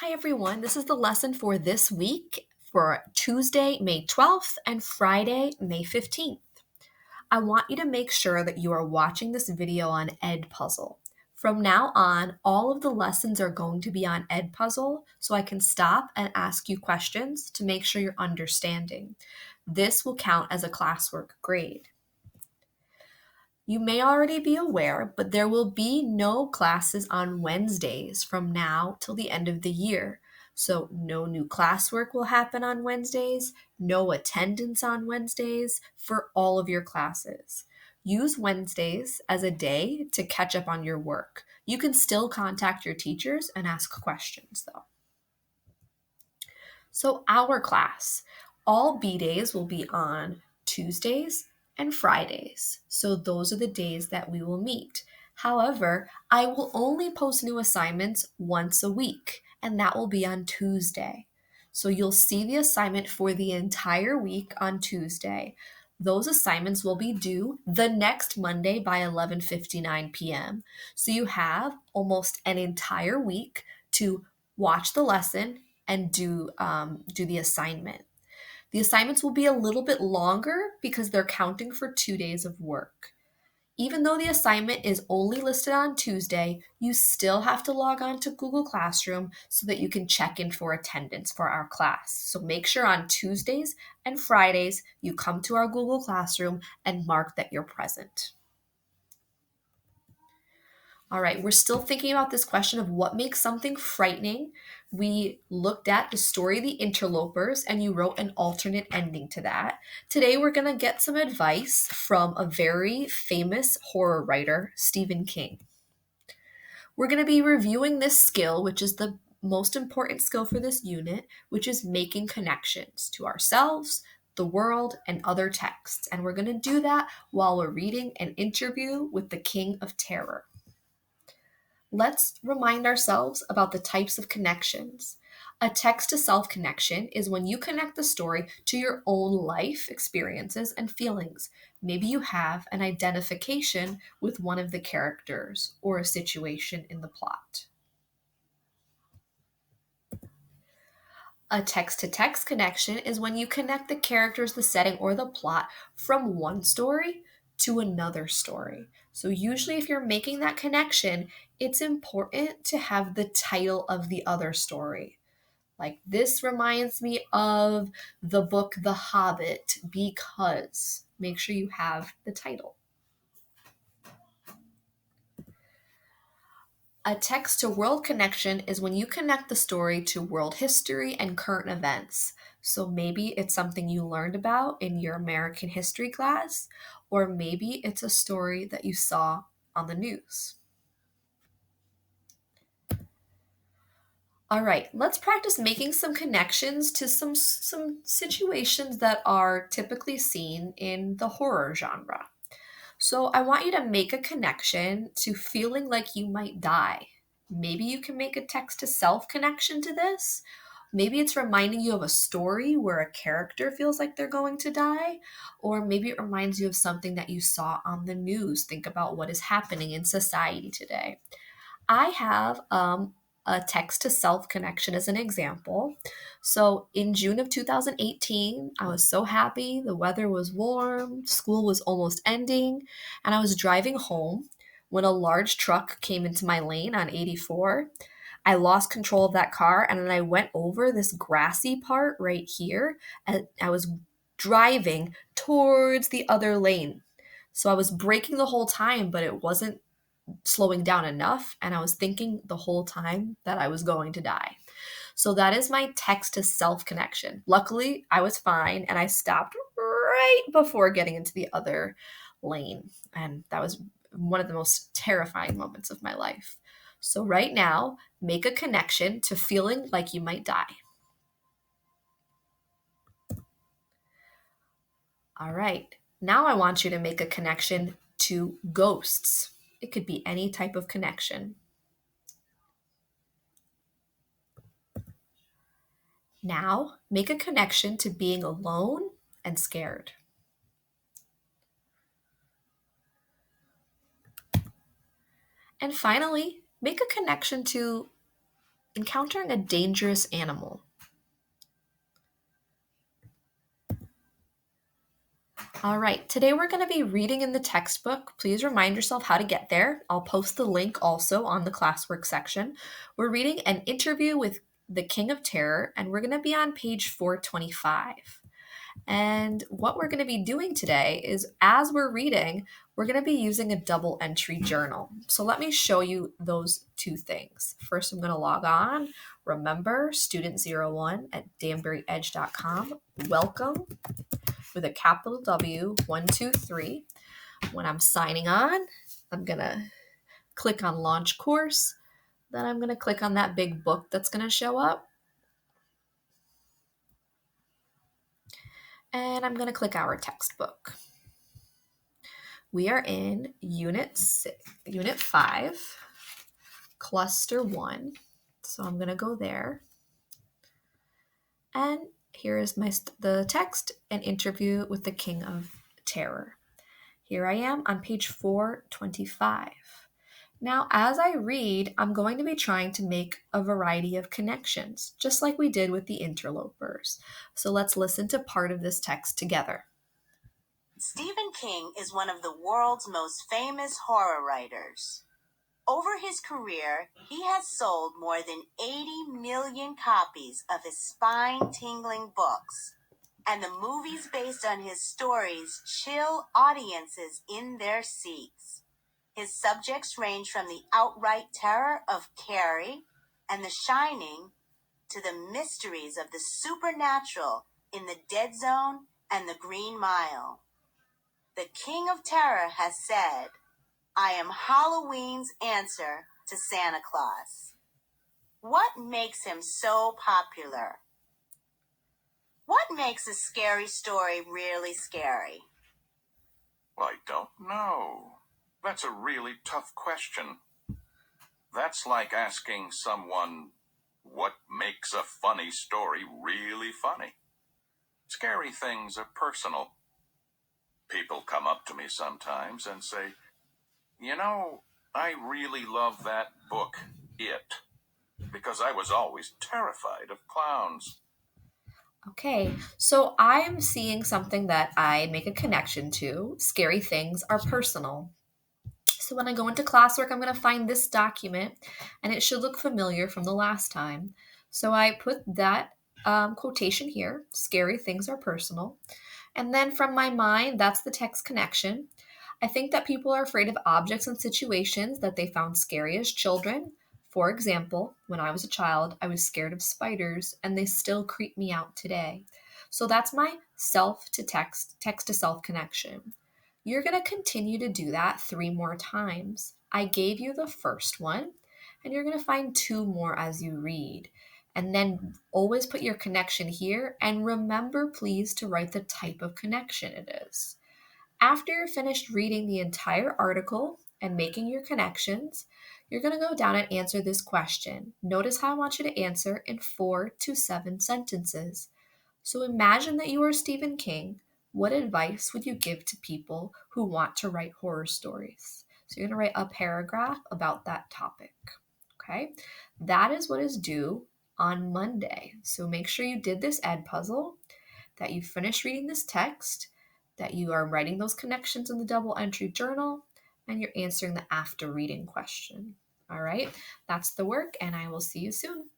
Hi everyone, this is the lesson for this week for Tuesday, May 12th and Friday, May 15th. I want you to make sure that you are watching this video on Edpuzzle. From now on, all of the lessons are going to be on Edpuzzle, so I can stop and ask you questions to make sure you're understanding. This will count as a classwork grade. You may already be aware, but there will be no classes on Wednesdays from now till the end of the year. So, no new classwork will happen on Wednesdays, no attendance on Wednesdays for all of your classes. Use Wednesdays as a day to catch up on your work. You can still contact your teachers and ask questions, though. So, our class, all B days will be on Tuesdays and Fridays. So, those are the days that we will meet. However, I will only post new assignments once a week, and that will be on Tuesday. So, you'll see the assignment for the entire week on Tuesday. Those assignments will be due the next Monday by 11:59 p.m. So, you have almost an entire week to watch the lesson and do the assignment. The assignments will be a little bit longer because they're counting for 2 days of work. Even though the assignment is only listed on Tuesday, you still have to log on to Google Classroom so that you can check in for attendance for our class. So make sure on Tuesdays and Fridays you come to our Google Classroom and mark that you're present. All right, we're still thinking about this question of what makes something frightening. We looked at the story The Interlopers, and you wrote an alternate ending to that. Today, we're going to get some advice from a very famous horror writer, Stephen King. We're going to be reviewing this skill, which is the most important skill for this unit, which is making connections to ourselves, the world, and other texts. And we're going to do that while we're reading an interview with the King of Terror. Let's remind ourselves about the types of connections. A text-to-self connection is when you connect the story to your own life experiences and feelings. Maybe you have an identification with one of the characters or a situation in the plot. A text-to-text connection is when you connect the characters, the setting, or the plot from one story to another story. So usually if you're making that connection, it's important to have the title of the other story. Like, this reminds me of the book The Hobbit because. Make sure you have the title. A text-to-world connection is when you connect the story to world history and current events. So maybe it's something you learned about in your American history class, or maybe it's a story that you saw on the news. All right, let's practice making some connections to some situations that are typically seen in the horror genre. So I want you to make a connection to feeling like you might die. Maybe you can make a text to self connection to this. Maybe it's reminding you of a story where a character feels like they're going to die. Or maybe it reminds you of something that you saw on the news. Think about what is happening in society today. I have a text to self connection as an example. So in June of 2018, I was so happy. The weather was warm, school was almost ending, and I was driving home when a large truck came into my lane on 84. I lost control of that car and then I went over this grassy part right here, and I was driving towards the other lane. So I was braking the whole time, but it wasn't slowing down enough, and I was thinking the whole time that I was going to die. So that is my text to self connection. Luckily, I was fine and I stopped right before getting into the other lane, and that was one of the most terrifying moments of my life. So right now, make a connection to feeling like you might die. All right. Now I want you to make a connection to ghosts. It could be any type of connection. Now, make a connection to being alone and scared. And finally, make a connection to Encountering a dangerous animal. All right, today we're going to be reading in the textbook. Please remind yourself how to get there. I'll post the link also on the classwork section. We're reading An Interview with the King of Terror, and we're going to be on page 425. And what we're going to be doing today is, as we're reading, we're going to be using a double entry journal. So let me show you those two things. First, I'm going to log on. Remember, student01 at danburyedge.com. Welcome with a capital W, 123. When I'm signing on, I'm going to click on Launch Course. Then I'm going to click on that big book that's going to show up. And I'm going to click our textbook. We are in Unit 5, Cluster 1. So I'm going to go there. And here is the text, An Interview with the King of Terror. Here I am on page 425. Now, as I read, I'm going to be trying to make a variety of connections, just like we did with the interlopers. So let's listen to part of this text together. Stephen King is one of the world's most famous horror writers. Over his career, he has sold more than 80 million copies of his spine-tingling books, and the movies based on his stories chill audiences in their seats. His subjects range from the outright terror of Carrie and The Shining to the mysteries of the supernatural in The Dead Zone and The Green Mile. The King of Terror has said, "I am Halloween's answer to Santa Claus." What makes him so popular? What makes a scary story really scary? I don't know. That's a really tough question. That's like asking someone, what makes a funny story really funny? Scary things are personal. People come up to me sometimes and say, I really love that book, It, because I was always terrified of clowns. Okay, so I'm seeing something that I make a connection to. Scary things are personal. So when I go into classwork, I'm going to find this document, and it should look familiar from the last time. So I put that quotation here, scary things are personal. And then from my mind, that's the text connection. I think that people are afraid of objects and situations that they found scary as children. For example, when I was a child, I was scared of spiders, and they still creep me out today. So that's my self to text, text to self connection. You're going to continue to do that 3 more times. I gave you the first one, and you're going to find 2 more as you read. And then always put your connection here, and remember, please, to write the type of connection it is. After you're finished reading the entire article and making your connections, you're going to go down and answer this question. Notice how I want you to answer in 4 to 7 sentences. So imagine that you are Stephen King. What advice would you give to people who want to write horror stories? So you're going to write a paragraph about that topic. Okay? That is what is due on Monday. So make sure you did this ed puzzle, that you finished reading this text, that you are writing those connections in the double entry journal, and you're answering the after reading question. All right? That's the work, and I will see you soon.